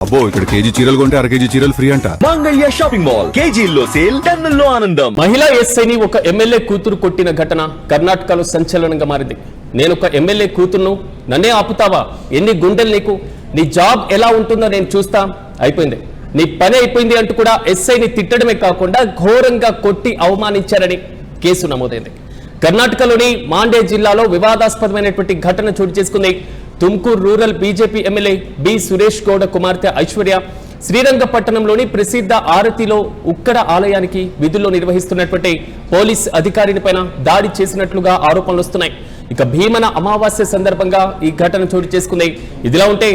అబ్బో ఇక్కడ కేజీ చీరలు కొంటే అర కేజీ చీరలు ఫ్రీ అంట. మంగళ్య షాపింగ్ మాల్ కేజీల్లో సేల్, టన్నుల్లో ఆనందం. మహిళా ఎస్ఐని ఒక ఎమ్మెల్యే కూతురు కొట్టిన ఘటన కర్ణాటకలో సంచలనంగా మారింది. నేను ఒక ఎమ్మెల్యే కూతురును, నన్నే ఆపుతావా? ఎన్ని గుండెలు నీకు? నీ జాబ్ ఎలా ఉంటుందో నేను చూస్తా, అయిపోయింది, నీ పని అయిపోయింది అంటూ కూడా ఎస్ఐని తిట్టడమే కాకుండా ఘోరంగా కొట్టి అవమానించారని కేసు నమోదైంది. కర్ణాటకలోని మాండే జిల్లాలో వివాదాస్పదమైనటువంటి ఘటన చోటు చేసుకుంది. Tumkur rural BJP MLA B Suresh Gowda కుమార్తె ఐశ్వర్య శ్రీరంగపట్టణంలోని ప్రసిద్ధ ఆరతిలో ఉక్కడ ఆలయానికి విధుల్లో నిర్వహిస్తున్నటువంటి పోలీస్ అధికారిని పైన దాడి చేసినట్లుగా ఆరోపణలు వస్తున్నాయి. ఇక భీమన అమావాస్య సందర్భంగా ఈ ఘటన చోటు చేసుకుంది. ఇదిలా ఉంటే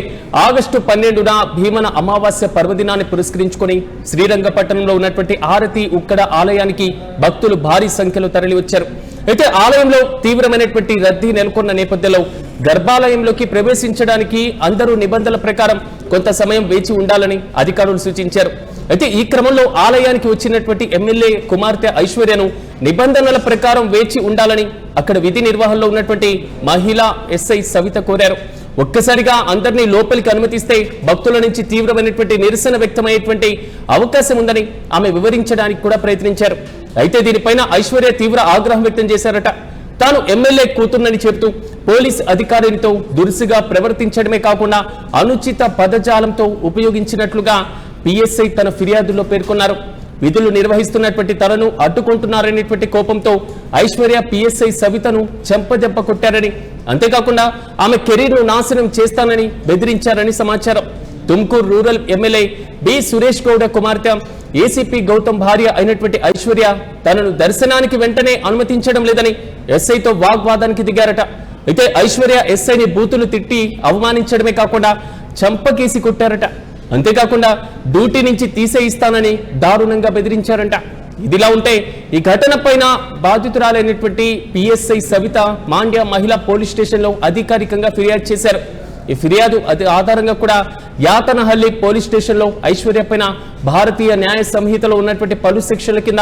ఆగస్టు 12న భీమన అమావాస్య పర్వదినాన్ని పురస్కరించుకొని శ్రీరంగపట్టణంలో ఉన్నటువంటి ఆరతి ఉక్కడ ఆలయానికి భక్తులు భారీ సంఖ్యలో తరలి వచ్చారు. అయితే ఆలయంలో తీవ్రమైనటువంటి రద్దీ నెలకొన్న నేపథ్యంలో గర్భాలయంలోకి ప్రవేశించడానికి అందరూ నిబంధనల ప్రకారం కొంత సమయం వేచి ఉండాలని అధికారులు సూచించారు. అయితే ఈ క్రమంలో ఆలయానికి వచ్చినటువంటి ఎమ్మెల్యే కుమార్తె ఐశ్వర్యను నిబంధనల ప్రకారం వేచి ఉండాలని అక్కడ విధి నిర్వహణలో ఉన్నటువంటి మహిళా ఎస్ఐ సవిత కోరారు. ఒక్కసారిగా అందరినీ లోపలికి అనుమతిస్తే భక్తుల నుంచి తీవ్రమైనటువంటి నిరసన వ్యక్తమయ్యేటువంటి అవకాశం ఉందని ఆమె వివరించడానికి కూడా ప్రయత్నించారు. అయితే దీనిపైన ఐశ్వర్య తీవ్ర ఆగ్రహం వ్యక్తం చేశారట. తాను ఎమ్మెల్యే కూతుర్నని చెబుతూ పోలీస్ అధికారితో దురుసుగా ప్రవర్తించడమే కాకుండా అనుచిత పదజాలంతో ఉపయోగించినట్లుగా పిఎస్ఐ తన ఫిర్యాదులో పేర్కొన్నారు. విధులు నిర్వహిస్తున్నటువంటి తనను అడ్డుకుంటున్నారనేటువంటి కోపంతో ఐశ్వర్య పిఎస్ఐ సవితను చెంపదెబ్బ కొట్టారని, అంతేకాకుండా ఆమె కెరీర్ను నాశనం చేస్తానని బెదిరించారని సమాచారం. Tumkur rural MLA B Suresh Gowda కుమార్తె ఏసీపీ గౌతమ్ భార్య అయినటువంటి ఐశ్వర్య తనను దర్శనానికి వెంటనే అనుమతించడం లేదని ఎస్ఐతో వాగ్వాదానికి దిగారట. అయితే ఐశ్వర్య ఎస్ఐని బూతులు తిట్టి అవమానించడమే కాకుండా చంపకేసి కొట్టారట. అంతేకాకుండా డ్యూటీ నుంచి తీసేయిస్తానని దారుణంగా బెదిరించారంట. ఇదిలా ఉంటే ఈ ఘటన పైన బాధితురాలైనటువంటి పిఎస్ఐ సవిత మాండ్య మహిళా పోలీస్ స్టేషన్లో అధికారికంగా ఫిర్యాదు చేశారు. ఈ ఫిర్యాదు ఆధారంగా కూడా యాతనహల్లి పోలీస్ స్టేషన్లో ఐశ్వర్య పైన భారతీయ న్యాయ సంహితలో ఉన్నటువంటి పలు సెక్షన్ల కింద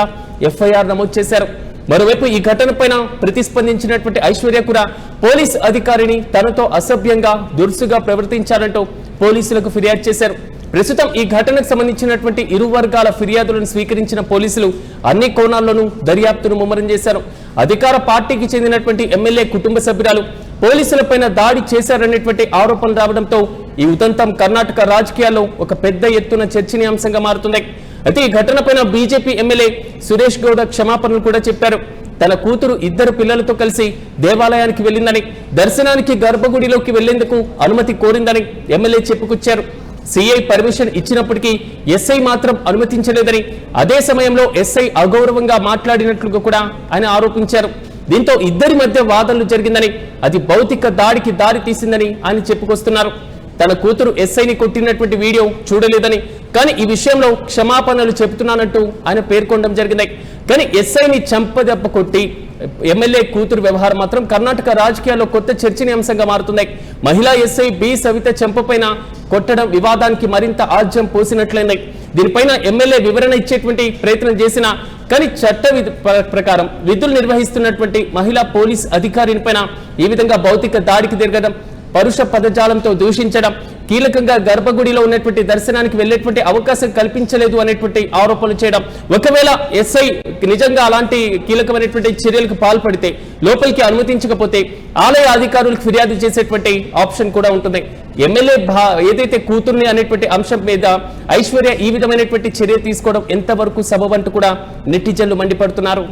ఎఫ్ఐఆర్ నమోదు చేశారు. మరోవైపు ఈ ఘటన పైన ప్రతిస్పందించినటువంటి ఐశ్వర్య కూడా పోలీస్ అధికారిని తనతో అసభ్యంగా దురుసుగా ప్రవర్తించారంటూ పోలీసులకు ఫిర్యాదు చేశారు. ప్రస్తుతం ఈ ఘటనకు సంబంధించినటువంటి ఇరు వర్గాల ఫిర్యాదులను స్వీకరించిన పోలీసులు అన్ని కోణాల్లోనూ దర్యాప్తును ముమ్మరం చేశారు. అధికార పార్టీకి చెందినటువంటి ఎమ్మెల్యే కుటుంబ సభ్యురాలు పోలీసులపైన దాడి చేశారనేటువంటి ఆరోపణలు రావడంతో ఈ ఉదంతం కర్ణాటక రాజకీయాల్లో ఒక పెద్ద ఎత్తున చర్చనీయాంశంగా మారుతుంది. అయితే ఈ ఘటనపైన బీజేపీ ఎమ్మెల్యే సురేష్ గౌడ క్షమాపణలు కూడా చెప్పారు. తన కూతురు 2 పిల్లలతో కలిసి దేవాలయానికి వెళ్లిందని, దర్శనానికి గర్భగుడిలోకి వెళ్లేందుకు అనుమతి కోరిందని ఎమ్మెల్యే చెప్పుకొచ్చారు. సిఐ పర్మిషన్ ఇచ్చినప్పటికీ ఎస్ఐ మాత్రం అనుమతించలేదని, అదే సమయంలో ఎస్ఐ అగౌరవంగా మాట్లాడినట్లుగా కూడా ఆయన ఆరోపించారు. దీంతో ఇద్దరి మధ్య వాదనలు జరిగిందని, అది భౌతిక దాడికి దారి తీసిందని ఆయన చెప్పుకొస్తున్నారు. తన కూతురు ఎస్ఐని కొట్టినటువంటి వీడియో చూడలేదని, కానీ ఈ విషయంలో క్షమాపణలు చెబుతున్నానంటూ ఆయన పేర్కొనడం జరిగింది. కానీ ఎస్ఐని చంపదెబ్బ కొట్టి ఎమ్మెల్యే కూతురు వ్యవహారం మాత్రం కర్ణాటక రాజకీయాల్లో కొత్త చర్చనీయాంశంగా మారుతుంది. మహిళా ఎస్ఐ బి సవిత చెంపపైన కొట్టడం వివాదానికి మరింత ఆజ్యం పోసినట్లయింది. దీనిపైన ఎమ్మెల్యే వివరణ ఇచ్చేటువంటి ప్రయత్నం చేసినా కానీ చట్ట ప్రకారం విధులు నిర్వహిస్తున్నటువంటి మహిళా పోలీస్ అధికారిని పైన ఈ విధంగా భౌతిక దాడికి దిగడం, పరుష పదజాలంతో దూషించడం, కీలకంగా గర్భగుడిలో ఉన్నటువంటి దర్శనానికి వెళ్లేటువంటి అవకాశం కల్పించలేదు అనేటువంటి ఆరోపణలు చేయడం, ఒకవేళ ఎస్ఐ నిజంగా అలాంటి కీలకమైనటువంటి చర్యలకు పాల్పడితే లోపలికి అనుమతించకపోతే ఆలయ అధికారులకు ఫిర్యాదు చేసేటువంటి ఆప్షన్ కూడా ఉంటుంది. ఎమ్మెల్యే ఏదైతే కూతుర్ని అనేటువంటి అంశం మీద ఐశ్వర్య ఈ విధమైనటువంటి చర్య తీసుకోవడం ఎంతవరకు సబబంటూ కూడా నెటిజన్లు మండిపడుతున్నారు.